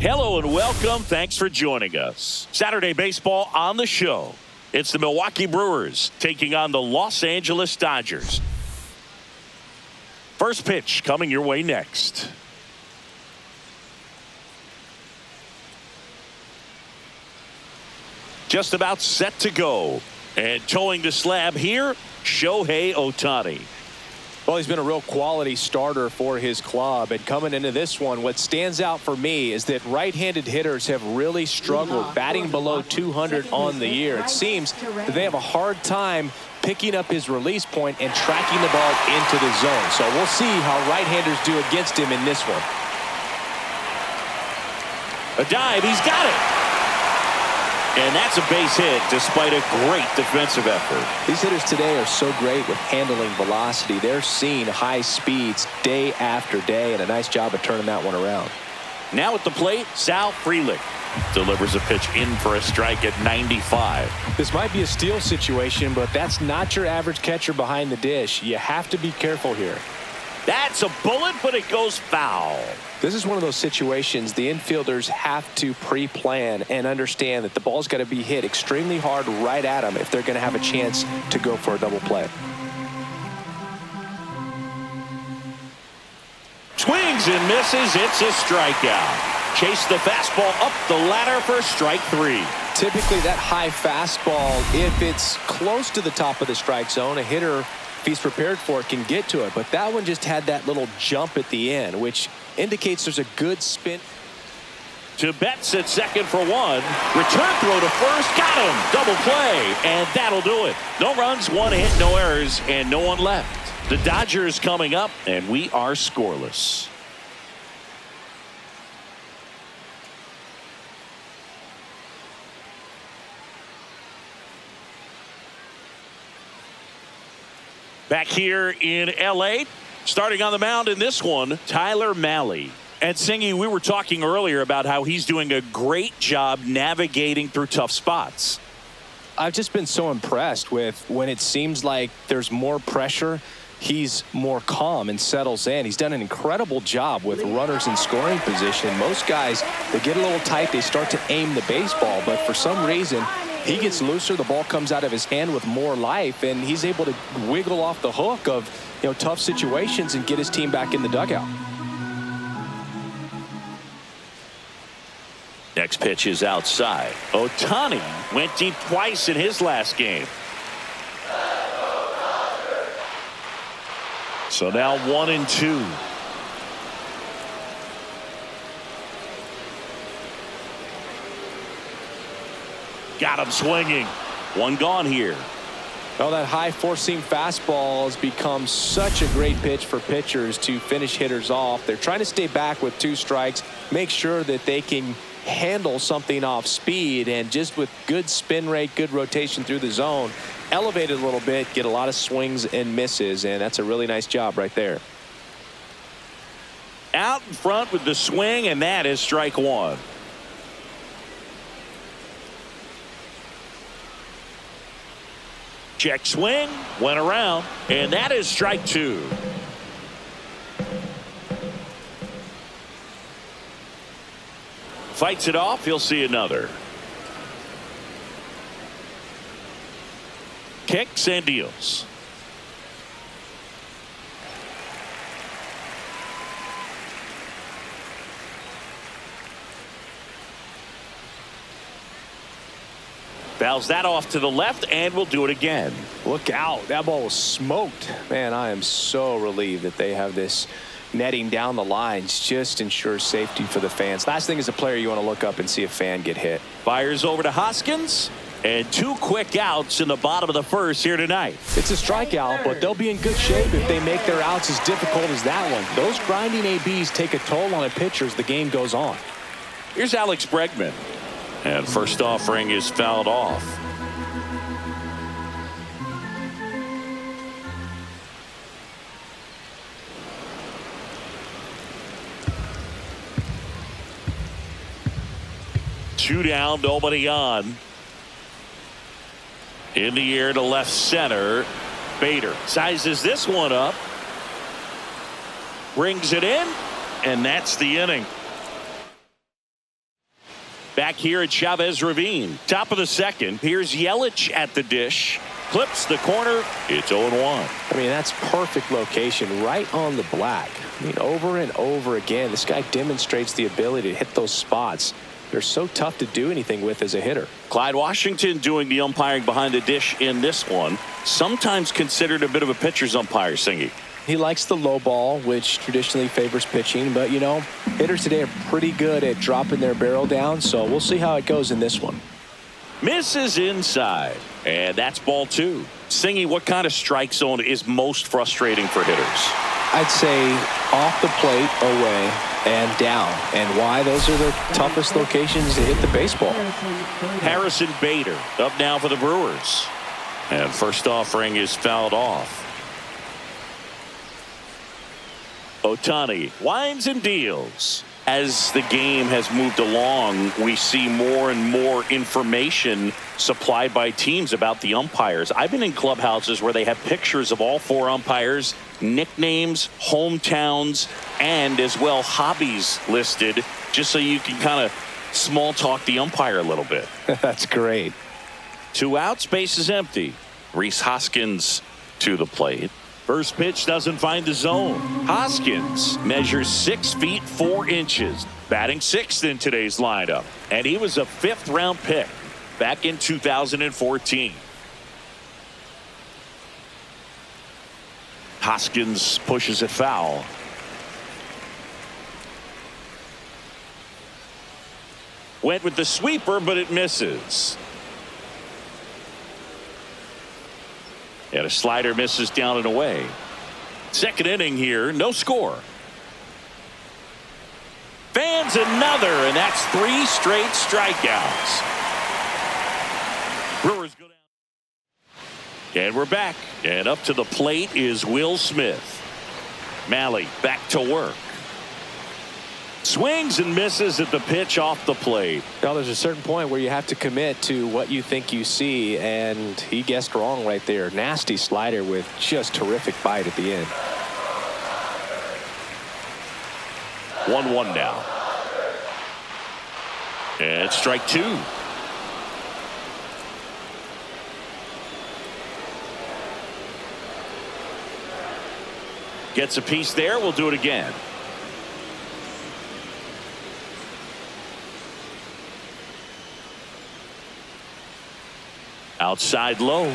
Hello and welcome. Thanks for joining us. Saturday baseball on the show. It's the Milwaukee Brewers taking on the Los Angeles Dodgers. First pitch coming your way next. Just about set to go. And towing the slab here, Shohei Ohtani. Well, he's been a real quality starter for his club. And coming into this one, what stands out for me is that right-handed hitters have really struggled batting below 200 on the year. It seems that they have a hard time picking up his release point and tracking the ball into the zone. So we'll see how right-handers do against him in this one. A dive, he's got it. And that's a base hit despite a great defensive effort. These hitters today are so great with handling velocity. They're seeing high speeds day after day, and a nice job of turning that one around. Now at the plate, Sal Frelick delivers a pitch in for a strike at 95. This might be a steal situation, but that's not your average catcher behind the dish. You have to be careful here. That's a bullet, but it goes foul. This is one of those situations the infielders have to pre-plan and understand that the ball's got to be hit extremely hard right at them if they're going to have a chance to go for a double play. Swings and misses. It's a strikeout. Chase the fastball up the ladder for strike three. Typically that high fastball, if it's close to the top of the strike zone, a hitter, if he's prepared for it, can get to it. But that one just had that little jump at the end, which indicates there's a good spin. To Betts at second for one. Return throw to first. Got him. Double play. And that'll do it. No runs, one hit, no errors, and no one left. The Dodgers coming up, and we are scoreless. Back here in L.A., starting on the mound in this one, Tyler Mahle. And Singy, we were talking earlier about how he's doing a great job navigating through tough spots. I've just been so impressed with when it seems like there's more pressure, he's more calm and settles in. He's done an incredible job with runners in scoring position. Most guys, they get a little tight, they start to aim the baseball, but for some reason, he gets looser, the ball comes out of his hand with more life, and he's able to wiggle off the hook of tough situations and get his team back in the dugout. Next pitch is outside. Ohtani went deep twice in his last game. So now 1-2. Got him swinging. One gone here. Well, that high four-seam fastball has become such a great pitch for pitchers to finish hitters off. They're trying to stay back with two strikes, make sure that they can handle something off speed, and just with good spin rate, good rotation through the zone, elevate it a little bit, get a lot of swings and misses, and that's a really nice job right there. Out in front with the swing, and that is strike one. Check swing, went around, and that is strike two. Fights it off, he'll see another. Kicks and deals. Fouls that off to the left, and we'll do it again. Look out. That ball was smoked. Man, I am so relieved that they have this netting down the lines. Just ensures safety for the fans. Last thing as a player, you want to look up and see a fan get hit. Fires over to Hoskins, and two quick outs in the bottom of the first here tonight. It's a strikeout, but they'll be in good shape if they make their outs as difficult as that one. Those grinding ABs take a toll on a pitcher as the game goes on. Here's Alex Bregman. And first offering is fouled off. Two down, nobody on. In the air to left center. Bader sizes this one up. Brings it in, and that's the inning. Back here at Chavez Ravine. Top of the second. Here's Yelich at the dish. Clips the corner. It's 0-1. I mean, that's perfect location right on the black. I mean, over and over again, this guy demonstrates the ability to hit those spots. They're so tough to do anything with as a hitter. Clyde Washington doing the umpiring behind the dish in this one. Sometimes considered a bit of a pitcher's umpire, Singy. He likes the low ball, which traditionally favors pitching. But, you know, hitters today are pretty good at dropping their barrel down. So we'll see how it goes in this one. Misses inside. And that's ball 2. Singy, what kind of strike zone is most frustrating for hitters? I'd say off the plate, away, and down. And why? Those are the toughest locations to hit the baseball. Harrison Bader up now for the Brewers. And first offering is fouled off. Ohtani winds and deals. As the game has moved along, we see more and more information supplied by teams about the umpires. I've been in clubhouses where they have pictures of all 4 umpires, nicknames, hometowns, and as well hobbies listed, just so you can kind of small talk the umpire a little bit. That's great. 2 outs, base is empty. Rhys Hoskins to the plate. First pitch doesn't find the zone. Hoskins measures 6 feet 4 inches. Batting 6th in today's lineup. And he was a 5th round pick back in 2014. Hoskins pushes it foul. Went with the sweeper, but it misses. And a slider misses down and away. Second inning here, no score. Fans another, and that's 3 straight strikeouts. Brewers go down. And we're back. And up to the plate is Will Smith. Mahle back to work. Swings and misses at the pitch off the plate. Well, there's a certain point where you have to commit to what you think you see, and he guessed wrong right there. Nasty slider with just terrific bite at the end. 1-1 now. And strike 2. Gets a piece there. We'll do it again. Outside low,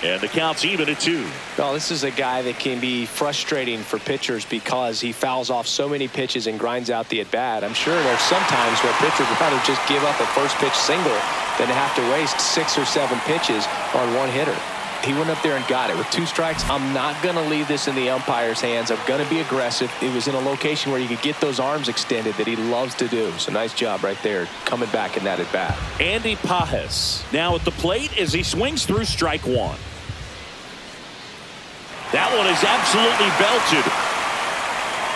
and the count's even at 2. Well, this is a guy that can be frustrating for pitchers because he fouls off so many pitches and grinds out the at-bat. I'm sure there's some times where pitchers would rather just give up a first pitch single than to have to waste 6 or 7 pitches on one hitter. He went up there and got it with 2 strikes. I'm not going to leave this in the umpire's hands. I'm going to be aggressive. It was in a location where you could get those arms extended that he loves to do. So nice job right there coming back in that at bat. Andy Pajes now at the plate as he swings through strike 1. That one is absolutely belted.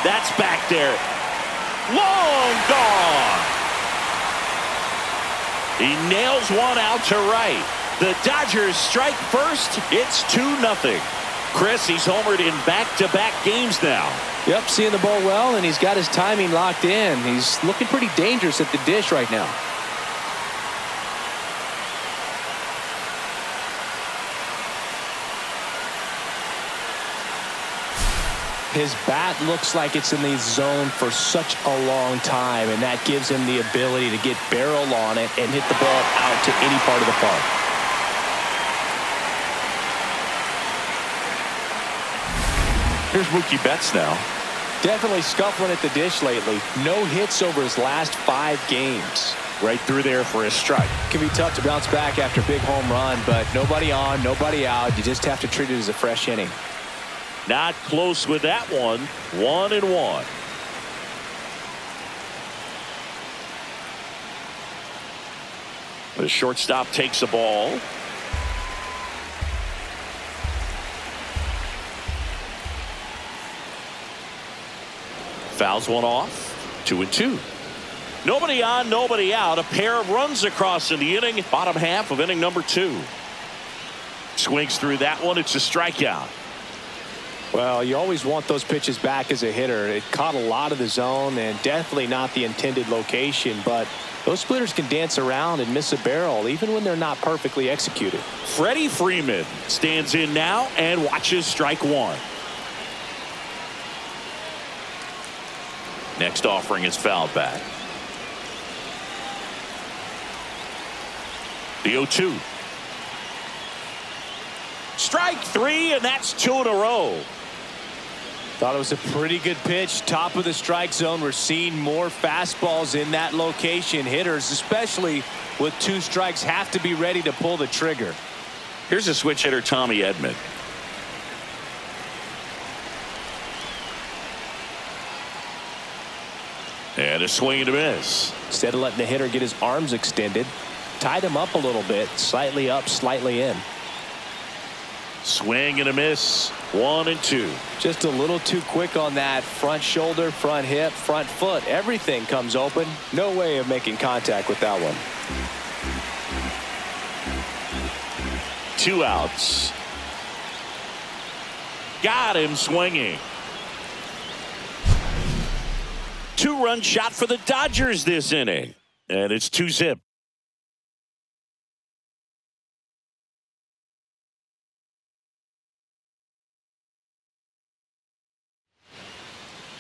That's back there. Long gone. He nails one out to right. The Dodgers strike first. It's 2-0. Chris, he's homered in back-to-back games now. Yep, seeing the ball well, and he's got his timing locked in. He's looking pretty dangerous at the dish right now. His bat looks like it's in the zone for such a long time, and that gives him the ability to get barrel on it and hit the ball out to any part of the park. Here's Mookie Betts now. Definitely scuffling at the dish lately. No hits over his last 5 games. Right through there for a strike. Can be tough to bounce back after a big home run, but nobody on, nobody out. You just have to treat it as a fresh inning. Not close with that one. 1-1. The shortstop takes a ball. Fouls one off. 2-2. Nobody on, nobody out. A pair of runs across in the inning. Bottom half of inning number 2. Swings through that one. It's a strikeout. Well, you always want those pitches back as a hitter. It caught a lot of the zone and definitely not the intended location, but Those splitters can dance around and miss a barrel even when they're not perfectly executed. Freddie Freeman stands in now and watches strike one. Next offering is fouled back. The 0-2. Strike three, and that's two in a row. Thought it was a pretty good pitch. Top of the strike zone. We're seeing more fastballs in that location. Hitters, especially with two strikes, have to be ready to pull the trigger. Here's a switch hitter, Tommy Edman. And a swing and a miss. Instead of letting the hitter get his arms extended, tied him up a little bit, slightly up, slightly in. Swing and a miss. 1-2. Just a little too quick on that front shoulder, front hip, front foot. Everything comes open. No way of making contact with that one. 2 outs. Got him swinging. 2-run shot for the Dodgers this inning. And it's 2-zip.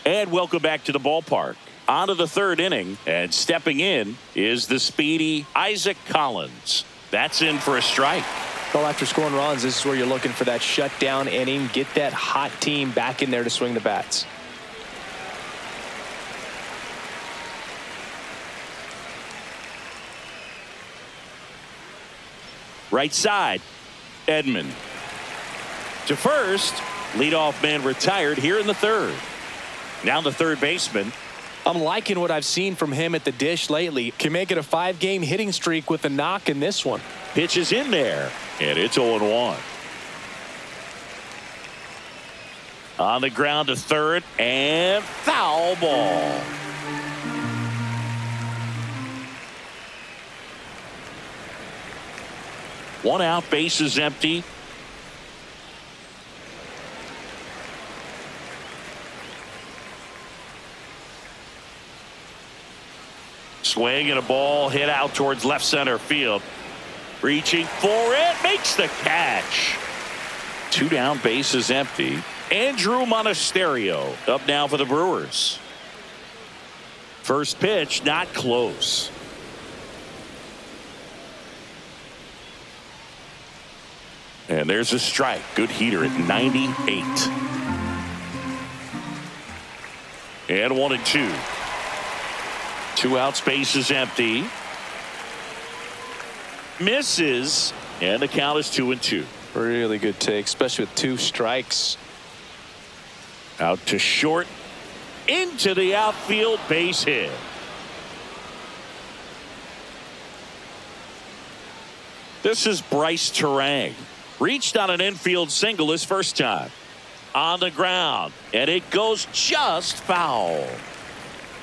And welcome back to the ballpark. On to the third inning, and stepping in is the speedy Isaac Collins. That's in for a strike. Well, after scoring runs, this is where you're looking for that shutdown inning. Get that hot team back in there to swing the bats. Right side, Edman. To first, leadoff man retired here in the third. Now the third baseman. I'm liking what I've seen from him at the dish lately. Can make it a 5-game hitting streak with a knock in this one. Pitch is in there, and it's 0-1. On the ground to third, and foul ball. One out, base is empty. Swing and a ball hit out towards left center field. Reaching for it, makes the catch. 2 down, base is empty. Andrew Monasterio up now for the Brewers. First pitch, not close. And there's a strike. Good heater at 98. And 1-2. 2 outs, base is empty. Misses, and the count is 2-2. Really good take, especially with 2 strikes. Out to short, into the outfield, base hit. This is Bryce Terang. Reached on an infield single his first time. On the ground, and it goes just foul.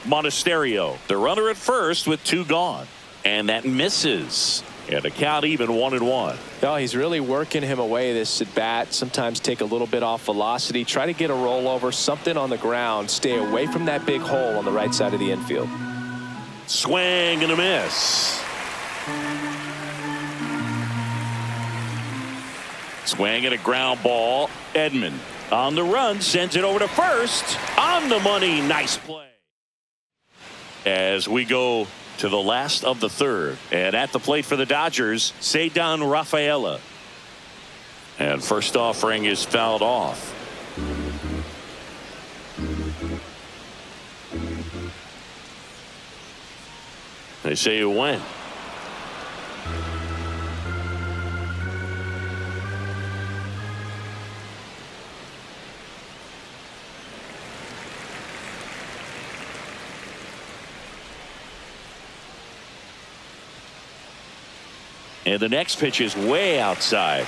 Monasterio, the runner at first with 2 gone. And that misses. And the count even 1-1. Oh, he's really working him away this at bat. Sometimes take a little bit off velocity. Try to get a rollover, something on the ground. Stay away from that big hole on the right side of the infield. Swing and a miss. Swing and a ground ball. Edman on the run, sends it over to first. On the money, nice play. As we go to the last of the third, and at the plate for the Dodgers, Ceddanne Rafaela. And first offering is fouled off. They say you win. And the next pitch is way outside.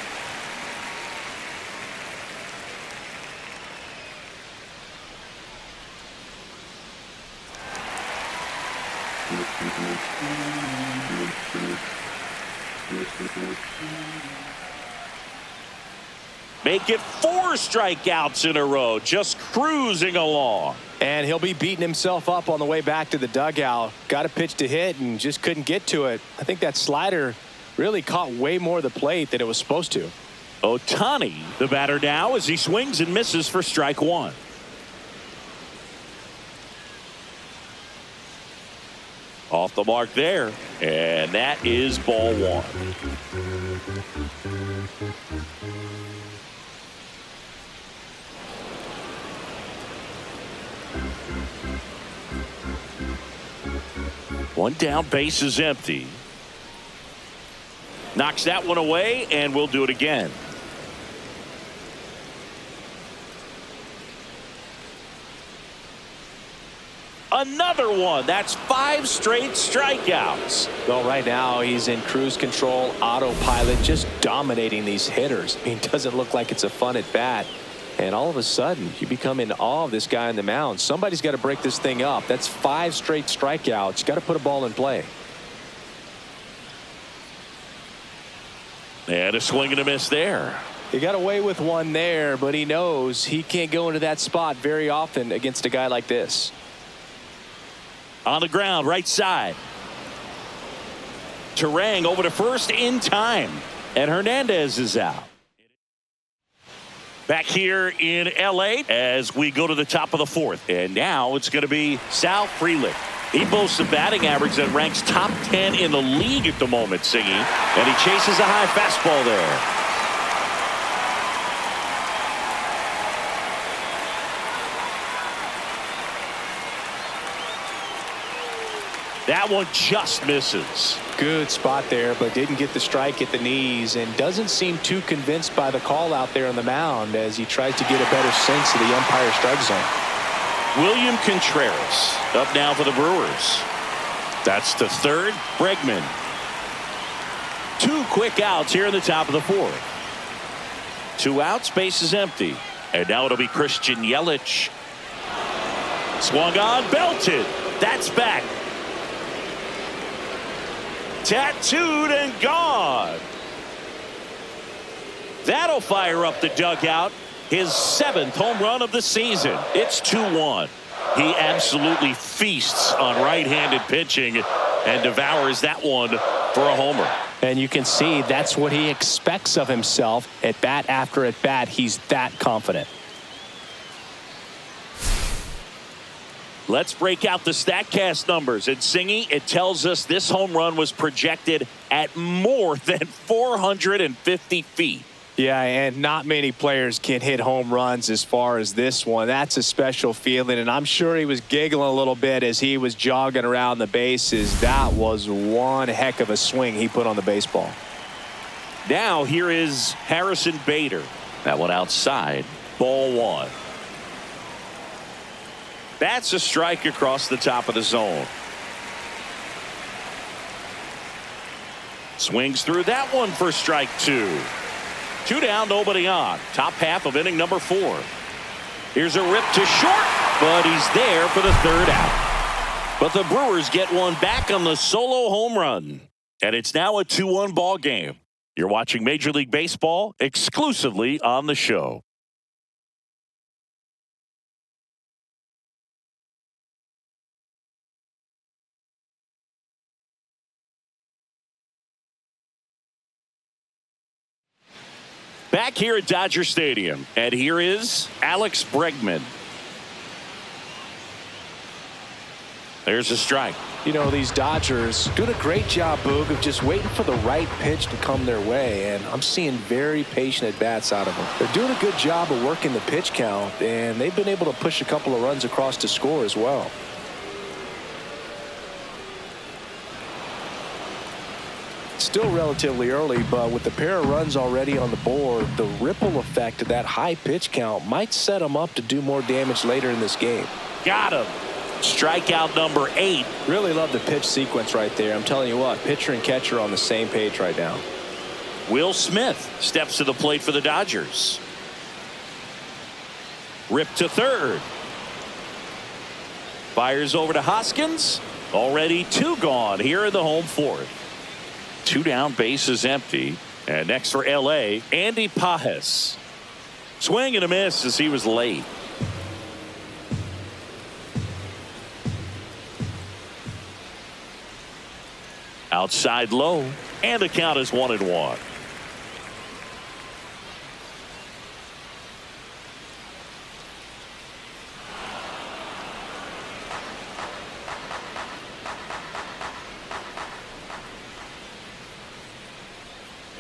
Make it 4 strikeouts in a row, just cruising along. And he'll be beating himself up on the way back to the dugout. Got a pitch to hit and just couldn't get to it. I think that slider really caught way more of the plate than it was supposed to. Ohtani, the batter now, as he swings and misses for strike 1. Off the mark there, and that is ball 1. One down, base is empty. Knocks that one away, and we'll do it again. Another one. That's 5 straight strikeouts. Well, right now he's in cruise control, autopilot, just dominating these hitters. I mean, it doesn't look like it's a fun at bat. And all of a sudden, you become in awe of this guy on the mound. Somebody's got to break this thing up. That's 5 straight strikeouts. Got to put a ball in play. And a swing and a miss there. He got away with one there, but he knows he can't go into that spot very often against a guy like this. On the ground, right side. Terang over to first in time. And Hernandez is out. Back here in L.A. as we go to the top of the 4th. And now it's going to be Sal Frelick. He boasts a batting average that ranks top 10 in the league at the moment, Singy. And he chases a high fastball there. That one just misses. Good spot there, but didn't get the strike at the knees and doesn't seem too convinced by the call out there on the mound as he tries to get a better sense of the umpire strike zone. William Contreras up now for the Brewers. That's the 3rd. Bregman. 2 quick outs here in the top of the 4th. 2 outs, base is empty. And now it'll be Christian Yelich. Swung on, belted. That's back. Tattooed and gone. That'll fire up the dugout. His 7th home run of the season. It's 2-1. He absolutely feasts on right-handed pitching and devours that one for a homer. And you can see that's what he expects of himself at bat after at bat. He's that confident. Let's break out the StatCast numbers. And Singy, it tells us this home run was projected at more than 450 feet. Yeah, and not many players can hit home runs as far as this one. That's a special feeling, and I'm sure he was giggling a little bit as he was jogging around the bases. That was one heck of a swing he put on the baseball. Now here is Harrison Bader. That one outside. Ball 1. That's a strike across the top of the zone. Swings through that one for strike 2. 2 down, nobody on. Top half of inning number 4. Here's a rip to short, but he's there for the 3rd out. But the Brewers get one back on the solo home run. And it's now a 2-1 ball game. You're watching Major League Baseball exclusively on the show. Back here at Dodger Stadium, and here is Alex Bregman. There's a strike. You know, these Dodgers doing a great job, Boog, of just waiting for the right pitch to come their way, and I'm seeing very patient at-bats out of them. They're doing a good job of working the pitch count, and they've been able to push a couple of runs across to score as well. Still relatively early, but with the pair of runs already on the board, the ripple effect of that high pitch count might set them up to do more damage later in this game. Got him. Strikeout number 8. Really love the pitch sequence right there. I'm telling you what, pitcher and catcher are on the same page right now. Will Smith steps to the plate for the Dodgers. Rip to 3rd. Fires over to Hoskins. Already 2 gone here in the home 4th. 2 down, base is empty. And next for L.A., Andy Pages. Swing and a miss as he was late. Outside low, and the count is 1-1.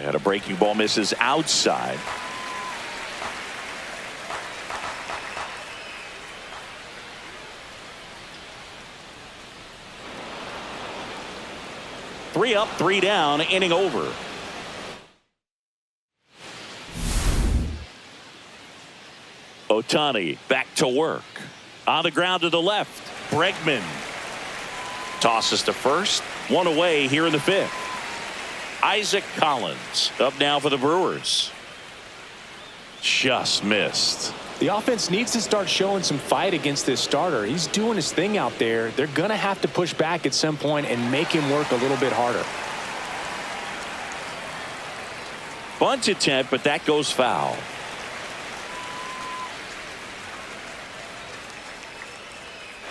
And a breaking ball misses outside. Three up, three down, inning over. Ohtani back to work. On the ground to the left. Bregman tosses to first. One away here in the fifth. Isaac Collins up now for the Brewers. Just missed. The offense needs to start showing some fight against this starter. He's doing his thing out there. They're going to have to push back at some point and make him work a little bit harder. Bunt attempt, but that goes foul.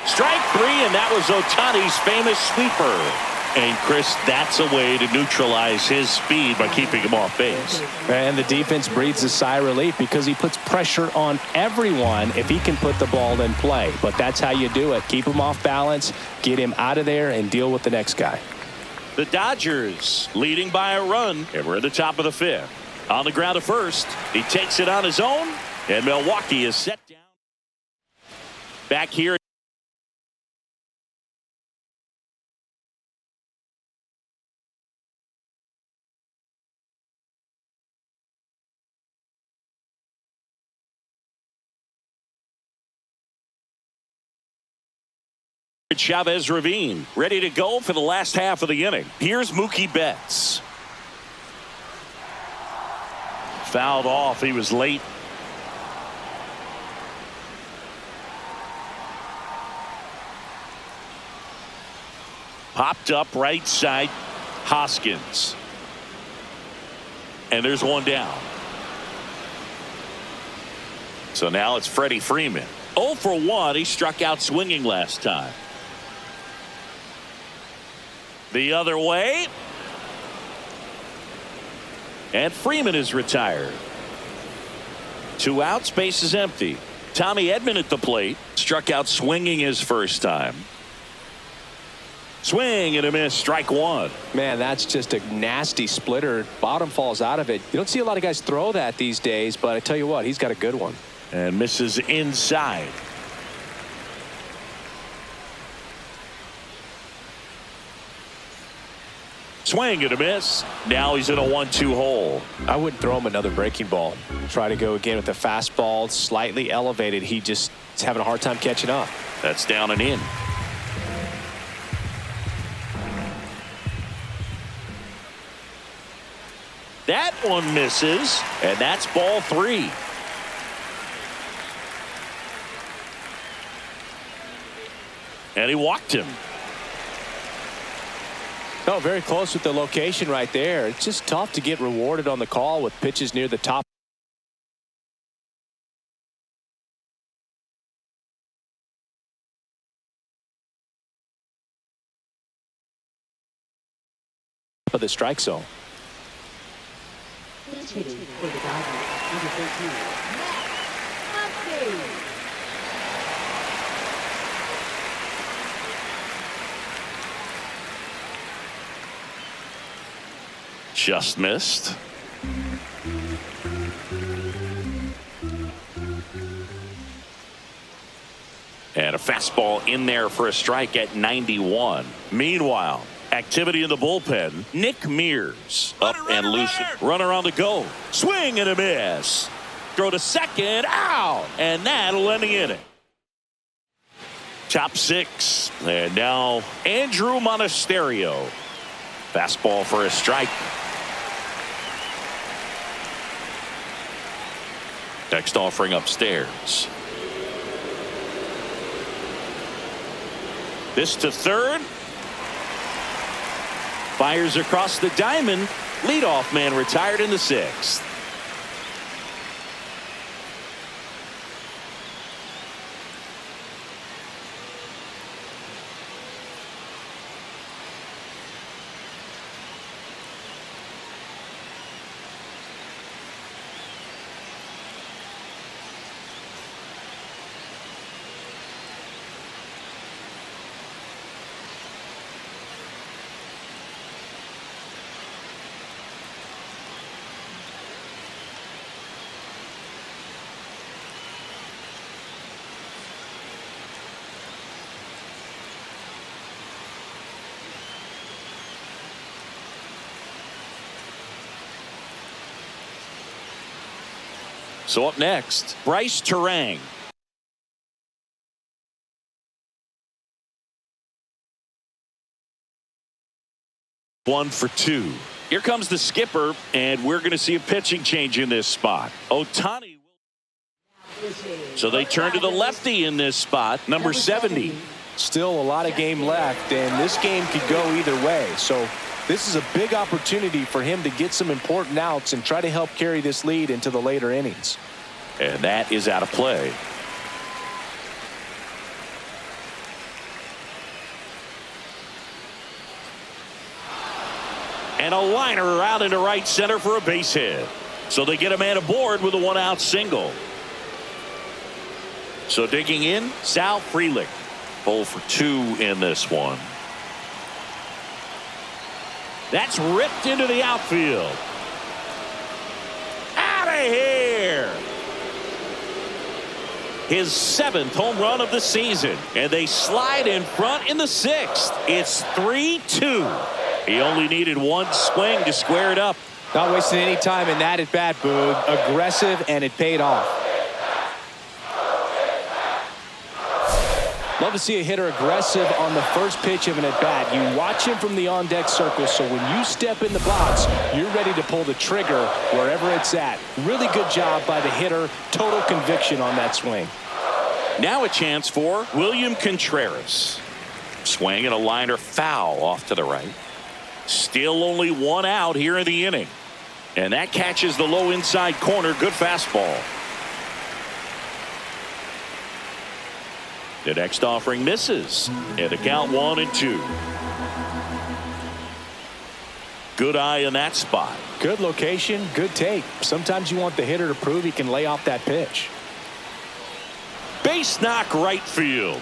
Strike three, and that was Ohtani's famous sweeper. And Chris, that's a way to neutralize his speed by keeping him off base. And the defense breathes a sigh of relief because he puts pressure on everyone if he can put the ball in play. But that's how you do it. Keep him off balance, get him out of there, and deal with the next guy. The Dodgers leading by a run, and we're at the top of the fifth. On the ground to first, he takes it on his own, and Milwaukee is set down. Back here. Chavez Ravine ready to go for the last half of the inning. Here's Mookie Betts. Fouled off. He was late. Popped up right side. Hoskins. And there's one down. So now it's Freddie Freeman. 0 for 1. He struck out swinging last time. The other way. And Freeman is retired. 2 outs, base is empty. Tommy Edman at the plate. Struck out swinging his first time. Swing and a miss, strike one. Man, that's just a nasty splitter. Bottom falls out of it. You don't see a lot of guys throw that these days, but I tell you what, he's got a good one. And misses inside. Swing and a miss. Now he's in a 1-2 hole. I wouldn't throw him another breaking ball. Try to go again with the fastball slightly elevated. He just is having a hard time catching up. That's down and in. That one misses, and that's ball 3. And he walked him. Oh, very close with the location right there. It's just tough to get rewarded on the call with pitches near the top of the strike zone. Just missed. And a fastball in there for a strike at 91. Meanwhile, activity in the bullpen. Nick Mears up and loose. Runner on the go. Swing and a miss. Throw to second. Out. And that'll end the inning. Top 6. And now Andrew Monasterio. Fastball for a strike. Next offering upstairs. This to third. Fires across the diamond. Leadoff man retired in the 6th. So up next, Bryce Terang. One for two. Here comes the skipper, and we're going to see a pitching change in this spot. Ohtani. So they turn to the lefty in this spot, number 70. Still a lot of game left, and this game could go either way. So this is a big opportunity for him to get some important outs and try to help carry this lead into the later innings. And that is out of play. And a liner out into right center for a base hit. So they get a man aboard with a one-out single. So digging in, Sal Frelick. 0 for 2 in this one. That's ripped into the outfield. Out of here. His 7th home run of the season. And they slide in front in the 6th. It's 3-2. He only needed one swing to square it up. Not wasting any time in that at bat, Boog. Aggressive, and it paid off. Love to see a hitter aggressive on the first pitch of an at-bat. You watch him from the on-deck circle, so when you step in the box, you're ready to pull the trigger wherever it's at. Really good job by the hitter. Total conviction on that swing. Now a chance for William Contreras. Swing and a liner foul off to the right. Still only one out here in the inning. And that catches the low inside corner. Good fastball. The next offering misses. And the count 1-2. Good eye in that spot. Good location, good take. Sometimes you want the hitter to prove he can lay off that pitch. Base knock right field.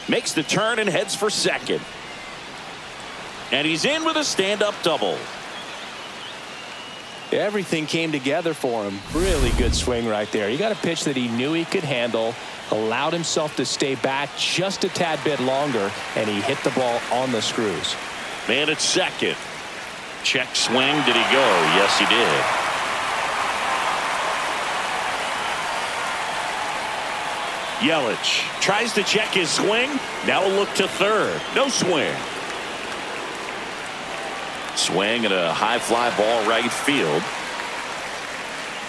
Makes the turn and heads for second. And he's in with a stand-up double. Everything came together for him. Really good swing right there. He got a pitch that he knew he could handle, allowed himself to stay back just a tad bit longer, and he hit the ball on the screws. Man at second. Check swing. Did he go? Yes, he did. Yelich tries to check his swing. Now a look to third. No swing. Swing and a high fly ball right field.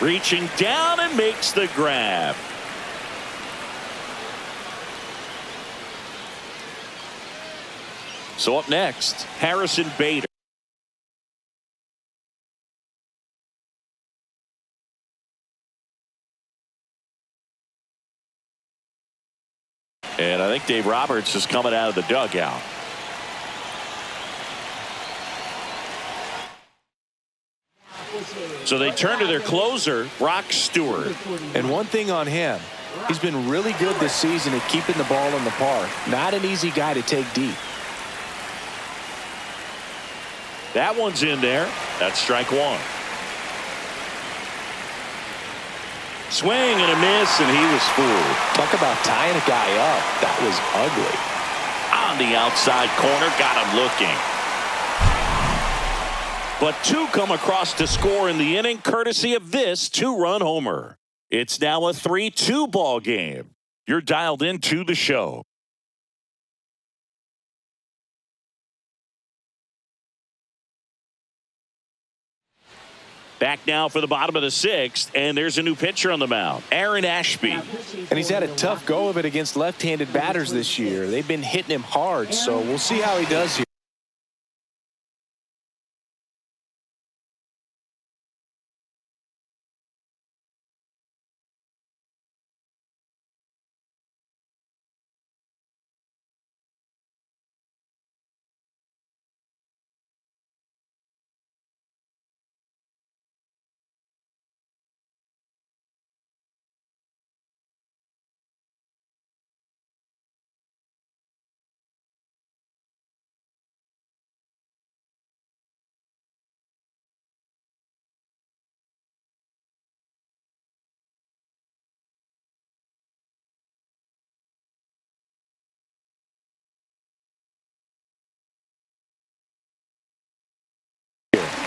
Reaching down and makes the grab. So up next, Harrison Bader. And I think Dave Roberts is coming out of the dugout. So they turn to their closer, Brock Stewart. And one thing on him, he's been really good this season at keeping the ball in the park. Not an easy guy to take deep. That one's in there. That's strike one. Swing and a miss, and he was fooled. Talk about tying a guy up. That was ugly. On the outside corner, got him looking. But two come across to score in the inning, courtesy of this two-run homer. It's now a 3-2 ball game. You're dialed into the show. Back now for the bottom of the 6th, and there's a new pitcher on the mound, Aaron Ashby. And he's had a tough go of it against left-handed batters this year. They've been hitting him hard, so we'll see how he does here.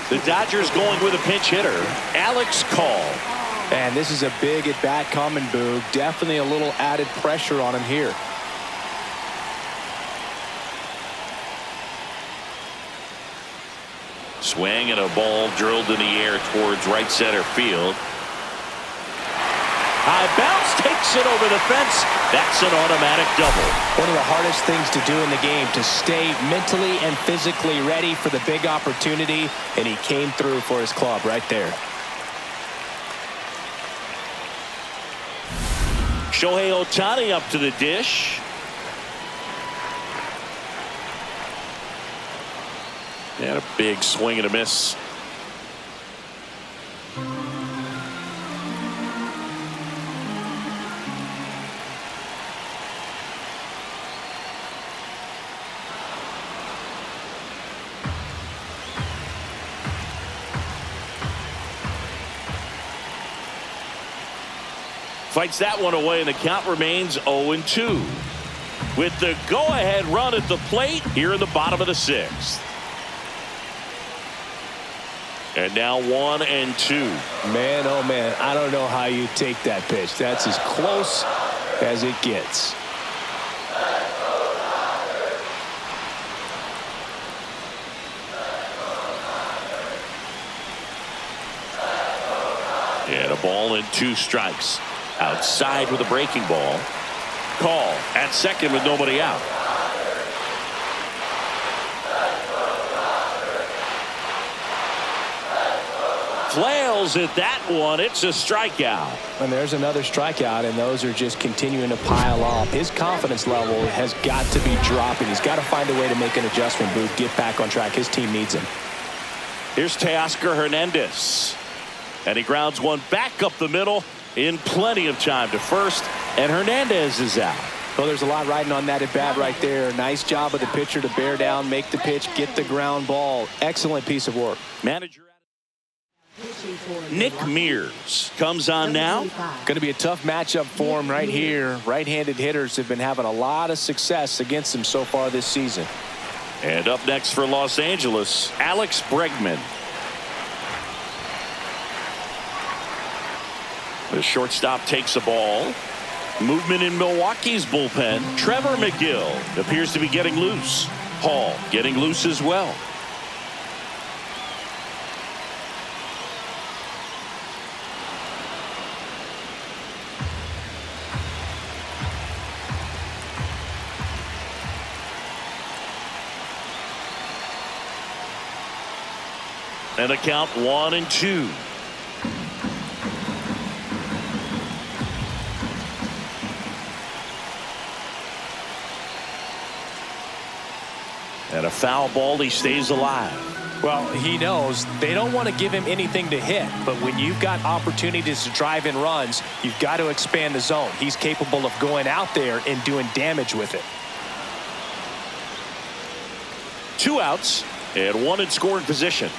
The Dodgers going with a pinch hitter, Alex Call. And this is a big at-bat coming, Boog. Definitely a little added pressure on him here. Swing and a ball drilled in the air towards right center field. High bounce, takes it over the fence. That's an automatic double. One of the hardest things to do in the game, to stay mentally and physically ready for the big opportunity, and he came through for his club right there. Shohei Ohtani up to the dish. And a big swing and a miss. Fights that one away, and the count remains 0-2. With the go-ahead run at the plate here in the bottom of the sixth. And now 1-2. Man, oh man, I don't know how you take that pitch. That's as close as it gets. And a ball and 2 strikes. Outside with a breaking ball. Call at second with nobody out. Flails at that one. It's a strikeout. And there's another strikeout, and those are just continuing to pile up. His confidence level has got to be dropping. He's got to find a way to make an adjustment, Booth, get back on track. His team needs him. Here's Teoscar Hernandez. And he grounds one back up the middle in plenty of time to first, and Hernandez is out. Well, there's a lot riding on that at bat right there. Nice job of the pitcher to bear down, make the pitch, get the ground ball. Excellent piece of work. Manager Nick Mears comes on now. Going to be a tough matchup for him right here. Right-handed hitters have been having a lot of success against him so far this season. And up next for Los Angeles, Alex Bregman. The shortstop takes a ball. Movement in Milwaukee's bullpen. Trevor McGill appears to be getting loose. Hall getting loose as well. And a count 1-2. And a foul ball, he stays alive. Well, he knows they don't want to give him anything to hit, but when you've got opportunities to drive in runs, you've got to expand the zone. He's capable of going out there and doing damage with it. 2 outs and 1 in scoring position.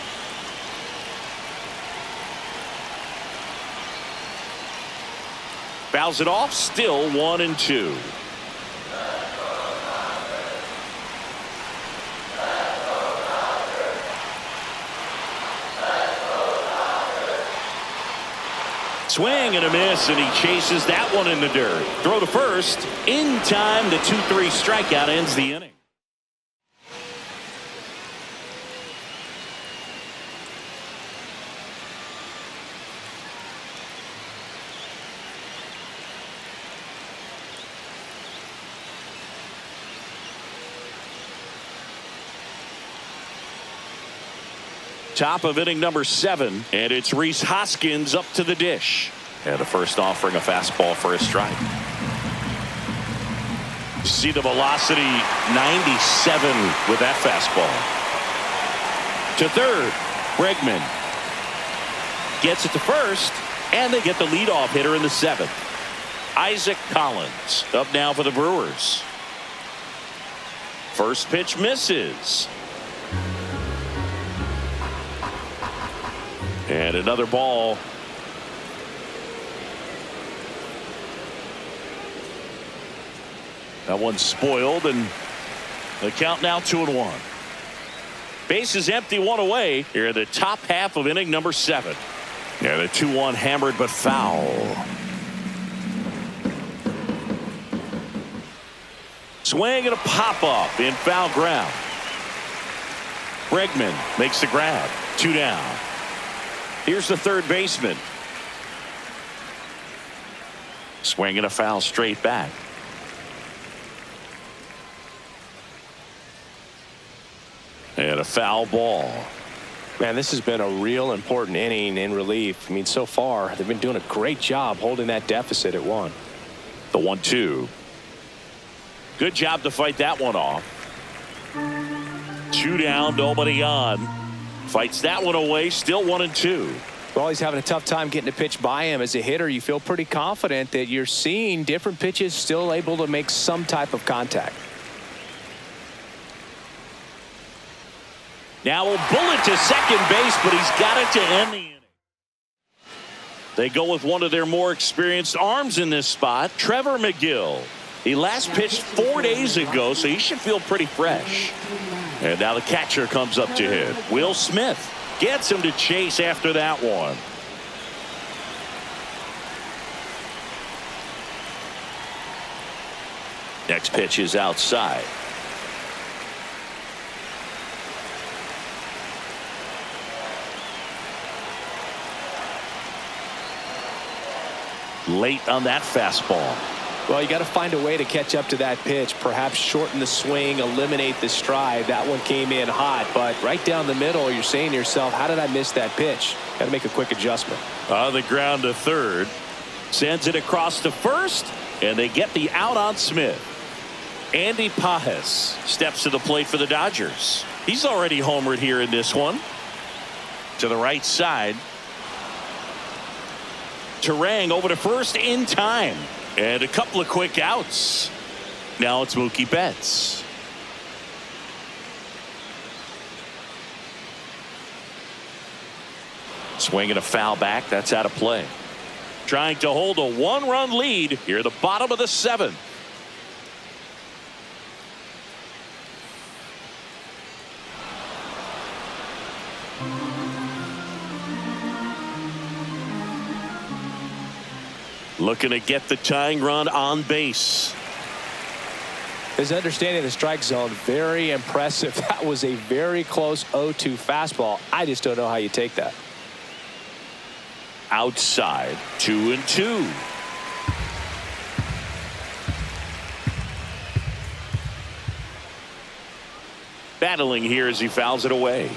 Fouls it off, still 1-2. Swing and a miss, and he chases that one in the dirt. Throw to first. In time, the 2-3 strikeout ends the inning. Top of inning number 7, and it's Rhys Hoskins up to the dish. And the first offering a fastball for a strike. You see the velocity 97 with that fastball. To third, Bregman gets it to first, and they get the leadoff hitter in the 7th. Isaac Collins up now for the Brewers. First pitch misses. And another ball. That one's spoiled, and the count now 2-1. Bases empty, one away here in the top half of inning number 7. Yeah, the 2-1 hammered but foul. Swing and a pop-up in foul ground. Bregman makes the grab. 2 down. Here's the third baseman. Swing and a foul straight back. And a foul ball. Man, this has been a real important inning in relief. I mean, so far, they've been doing a great job holding that deficit at 1. The 1-2. Good job to fight that one off. 2 down, nobody on. Fights that one away, still 1-2. Well, he's having a tough time getting a pitch by him. As a hitter, you feel pretty confident that you're seeing different pitches still able to make some type of contact. Now a bullet to second base, but he's got it to end the inning. They go with one of their more experienced arms in this spot, Trevor McGill. He last pitched 4 days ago, so he should feel pretty fresh. And now the catcher comes up to hit. Will Smith gets him to chase after that one. Next pitch is outside. Late on that fastball. Well, you got to find a way to catch up to that pitch, perhaps shorten the swing, eliminate the stride. That one came in hot, but right down the middle, you're saying to yourself, how did I miss that pitch? Got to make a quick adjustment. On the ground to third. Sends it across to first, and they get the out on Smith. Andy Pages steps to the plate for the Dodgers. He's already homered here in this one. To the right side. Terang over to first in time. And a couple of quick outs. Now it's Mookie Betts. Swing and a foul back. That's out of play. Trying to hold a 1-run lead here at the bottom of the 7th. Looking to get the tying run on base. His understanding of the strike zone, very impressive. That was a very close 0-2 fastball. I just don't know how you take that. Outside, 2-2. Battling here as he fouls it away.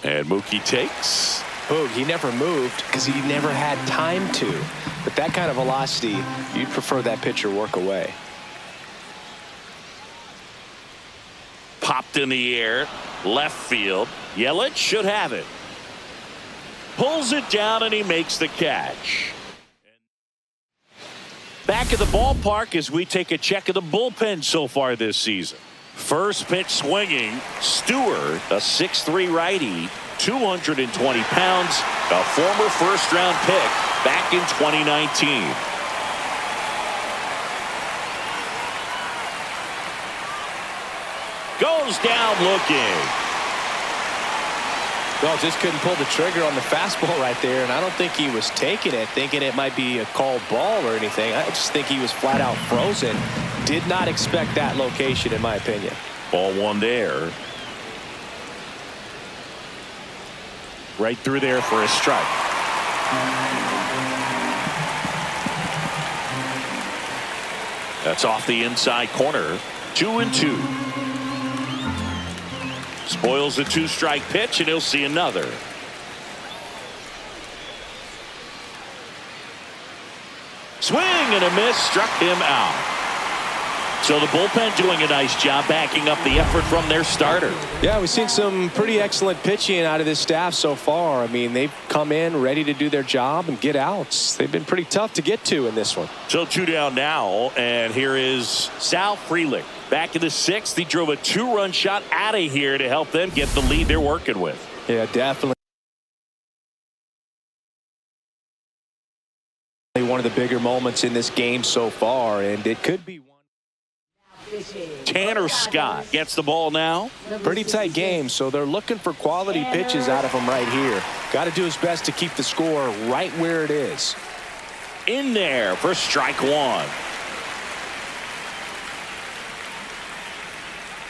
And Mookie takes. Boog, he never moved because he never had time to. But that kind of velocity, you'd prefer that pitcher work away. Popped in the air, left field. Yelich should have it. Pulls it down and he makes the catch. Back at the ballpark as we take a check of the bullpen so far this season. First pitch swinging, Stewart, a 6'3" righty, 220 pounds, a former first-round pick back in 2019. Goes down looking. Well, just couldn't pull the trigger on the fastball right there, and I don't think he was taking it, thinking it might be a called ball or anything. I just think he was flat out frozen. Did not expect that location, in my opinion. Ball one there. Right through there for a strike. That's off the inside corner. 2-2. Spoils the 2-strike pitch, and he'll see another. Swing and a miss, struck him out. So the bullpen doing a nice job backing up the effort from their starter. Yeah, we've seen some pretty excellent pitching out of this staff so far. I mean, they've come in ready to do their job and get outs. They've been pretty tough to get to in this one. So 2 down now, and here is Sal Frelick. Back in the 6th, he drove a 2-run shot out of here to help them get the lead they're working with. Yeah, definitely. one of the bigger moments in this game so far, and it could be one. Tanner Scott gets the ball now. Pretty tight game, so they're looking for quality pitches out of him right here. Got to do his best to keep the score right where it is. In there for strike one.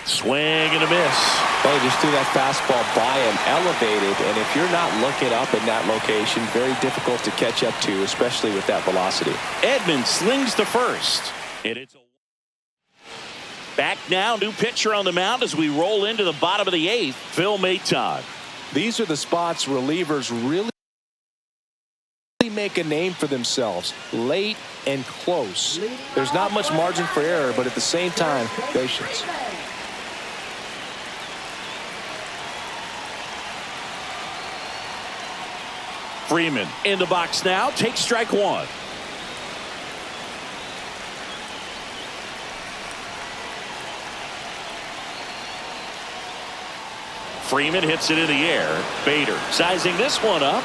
Swing and a miss. They just threw that fastball by him, elevated, and if you're not looking up in that location, very difficult to catch up to, especially with that velocity. Edman slings to first. And it's back now, new pitcher on the mound as we roll into the bottom of the eighth, Phil Maton. These are the spots relievers really make a name for themselves, late and close. There's not much margin for error, but at the same time, patience. Freeman in the box now, takes strike one. Freeman hits it in the air. Bader sizing this one up.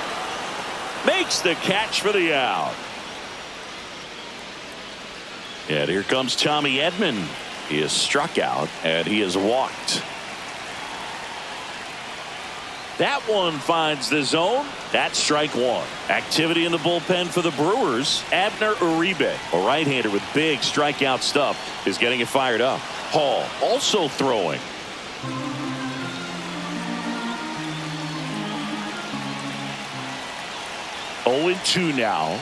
Makes the catch for the out. And here comes Tommy Edman. He is struck out and he is walked. That one finds the zone. That's strike one. Activity in the bullpen for the Brewers. Abner Uribe, a right-hander with big strikeout stuff, is getting it fired up. Hall also throwing. Oh, 0-2 now.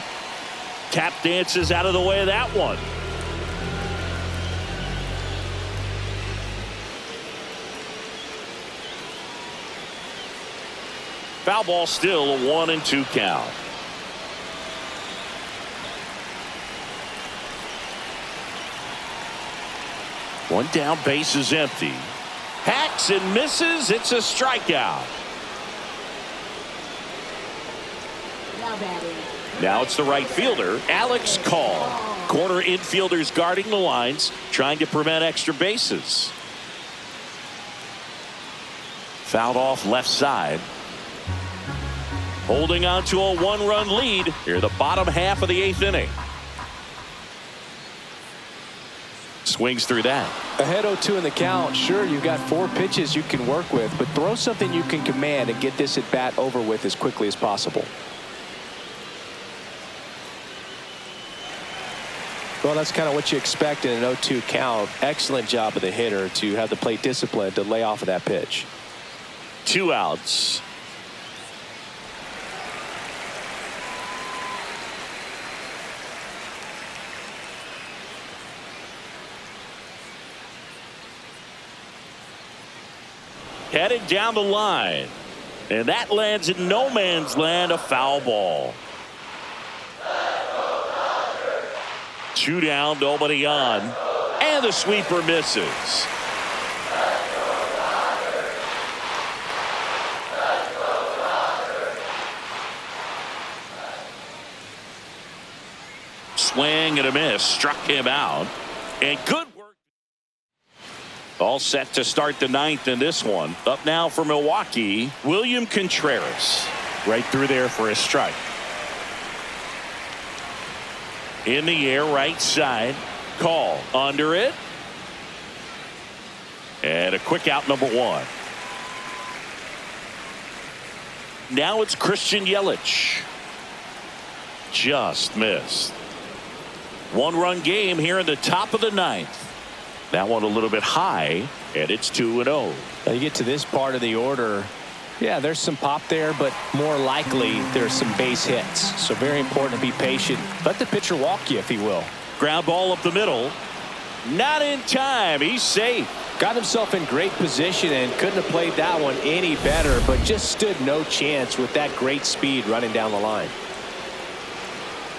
Tap dances out of the way of that one. Foul ball, still a 1-2 count. One down, base is empty. Hacks and misses. It's a strikeout. Now it's the right fielder, Alex Call. Corner infielders guarding the lines, trying to prevent extra bases. Fouled off left side. Holding on to a one-run lead here, the bottom half of the eighth inning. Swings through that. Ahead 0-2 in the count. Sure, you've got 4 pitches you can work with, but throw something you can command and get this at bat over with as quickly as possible. Well, that's kind of what you expect in an 0-2 count. Excellent job of the hitter to have the plate discipline to lay off of that pitch. 2 outs. Headed down the line. And that lands in no man's land, a foul ball. 2 down, nobody on. And the sweeper misses. Swing and a miss. Struck him out. And good work. All set to start the ninth in this one. Up now for Milwaukee, William Contreras. Right through there for a strike. In the air, right side. Call under it. And a quick out, number 1. Now it's Christian Yelich. Just missed. 1-run game here in the top of the ninth. That one a little bit high, and it's 2-0. Now you get to this part of the order. Yeah, there's some pop there, but more likely there's some base hits. So very important to be patient. Let the pitcher walk you, if he will. Ground ball up the middle. Not in time. He's safe. Got himself in great position and couldn't have played that one any better, but just stood no chance with that great speed running down the line.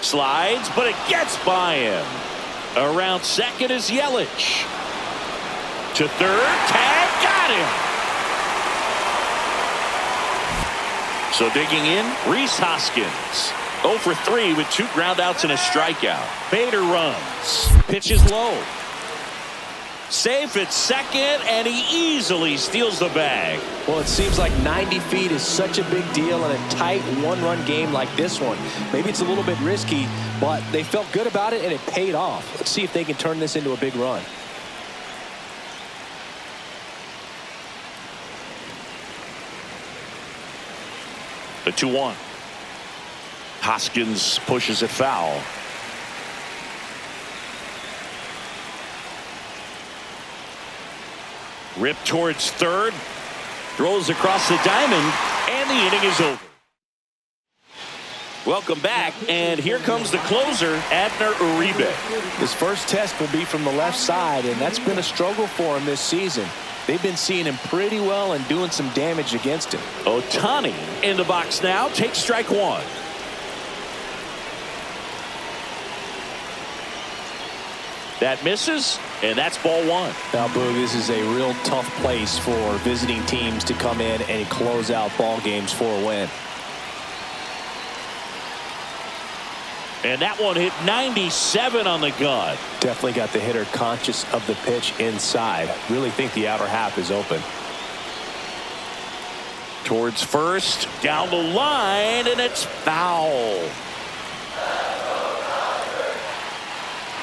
Slides, but it gets by him. Around second is Yelich. To third, tag, got him. So digging in, Rhys Hoskins. 0 for 3 with 2 groundouts and a strikeout. Bader runs. Pitches low. Safe at second, and he easily steals the bag. Well, it seems like 90 feet is such a big deal in a tight one-run game like this one. Maybe it's a little bit risky, but they felt good about it, and it paid off. Let's see if they can turn this into a big run. The 2-1. Hoskins pushes it foul. Rip towards third. Throws across the diamond, and the inning is over. Welcome back, and here comes the closer, Abner Uribe. His first test will be from the left side, and that's been a struggle for him this season. They've been seeing him pretty well and doing some damage against him. Ohtani in the box now, takes strike one. That misses, and that's ball one. Now, Boog, this is a real tough place for visiting teams to come in and close out ball games for a win. And that one hit 97 on the gun. Definitely got the hitter conscious of the pitch inside. Really think the outer half is open. Towards first, down the line, and it's foul.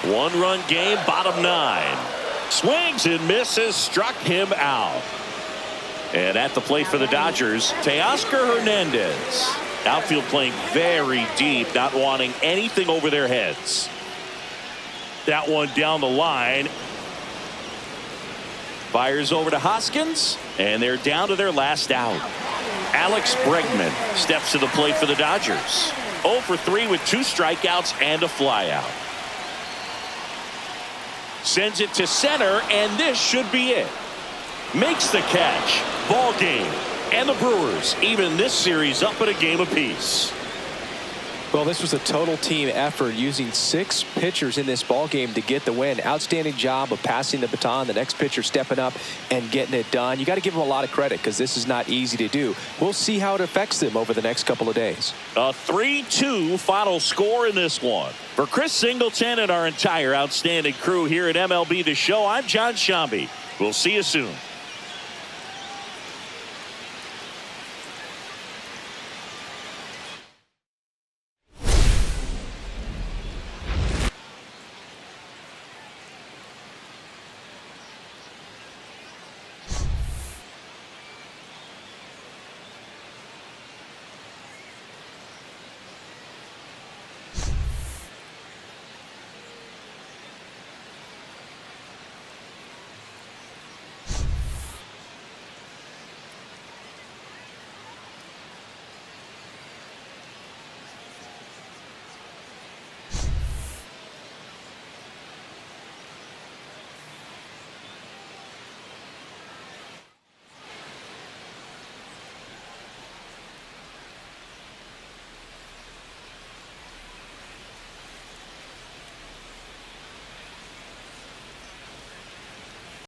One-run game, bottom nine. Swings and misses, struck him out. And at the plate for the Dodgers, Teoscar Hernandez. Outfield playing very deep, not wanting anything over their heads. That one down the line. Fires over to Hoskins, and they're down to their last out. Alex Bregman steps to the plate for the Dodgers. 0 for 3 with 2 strikeouts and a flyout. Sends it to center, and this should be it. Makes the catch. Ball game. And the Brewers even this series up at a game apiece. Well, this was a total team effort, using 6 pitchers in this ball game to get the win. Outstanding job of passing the baton. The next pitcher stepping up and getting it done. You got to give them a lot of credit, because this is not easy to do. We'll see how it affects them over the next couple of days. A 3-2 final score in this one. For Chris Singleton and our entire outstanding crew here at MLB The Show, I'm John Shambi. We'll see you soon.